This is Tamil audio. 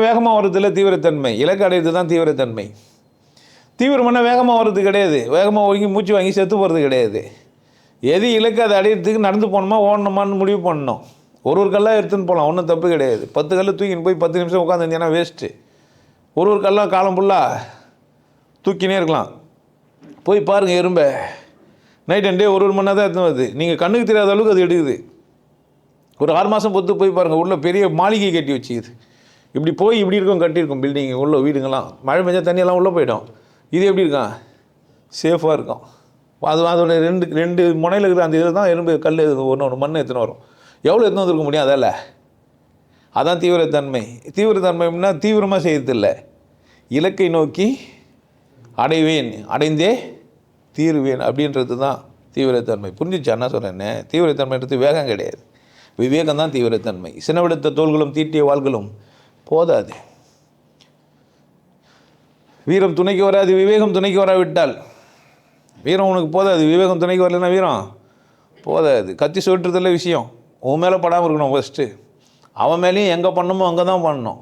வேகமாக வர்றதில்ல தீவிரத்தன்மை, இலக்கு அடையிறது தான் தீவிரத்தன்மை. தீவிரமான வேகமாக வர்றது கிடையாது, வேகமாக ஒதுங்கி மூச்சு வாங்கி செத்து போகிறது கிடையாது. எது இலக்கு அதை அடையிறதுக்கு நடந்து போகணுமா ஓடணுமான்னு முடிவு பண்ணணும். ஒரு கல்லாக எடுத்துன்னு போகலாம், ஒன்றும் தப்பு கிடையாது. 10 கல்லை தூக்கின்னு போய் 10 நிமிஷம் உட்காந்துருந்தீங்கன்னா வேஸ்ட்டு. ஒரு கல்லாக காலம் ஃபுல்லாக தூக்கினே இருக்கலாம். போய் பாருங்கள் எறும்பை, நைட் அண்ட் டே ஒரு மணி நேரம் தான் எடுத்துன்னு வருது. நீங்கள் கண்ணுக்கு தெரியாத அளவுக்கு அது எடுக்குது. ஒரு 6 மாதம் பொறுத்து போய் பாருங்கள், உள்ள பெரிய மாளிகை கட்டி வச்சுக்குது. இப்படி போய் இப்படி இருக்கும், கட்டியிருக்கும் பில்டிங் உள்ள வீடுங்கள்லாம். மழை பெஞ்சா தண்ணியெல்லாம் உள்ளே போயிடும். இது எப்படி இருக்கும், சேஃபாக இருக்கும். அதோட ரெண்டு முனையில் இருக்கிற அந்த இதில் தான் எறும்பு கல் ஒன்று மண் எத்தனை வரும். எவ்வளோ எத்தனை வந்துருக்க முடியும் அதில். அதான் தீவிரத்தன்மை. தீவிரத்தன்மைன்னா தீவிரமாக செய்யறதில்லை, இலக்கை நோக்கி அடைவேன், அடைந்தே தீருவேன் அப்படின்றது தான் தீவிரத்தன்மை. புரிஞ்சிச்சா என்ன சொல்கிறேன்னு? தீவிரத்தன்மைன்றது வேகம் கிடையாது, விவேகம் தான் தீவிரத்தன்மை. சினவெடுத்த தோள்களும் தீட்டிய வாள்களும் போதாது. வீரம் துணைக்கு வராது, விவேகம் துணைக்கு வராவிட்டால். வீரம் உனக்கு போதாது, விவேகம் துணைக்கு வரலன்னா வீரம் போதாது. கத்தி சொல்கிறதில்ல விஷயம், உன் மேலே படாமல் இருக்கணும் ஃபஸ்ட்டு. அவன் மேலேயும் எங்கே பண்ணணுமோ அங்கே தான் பண்ணணும்.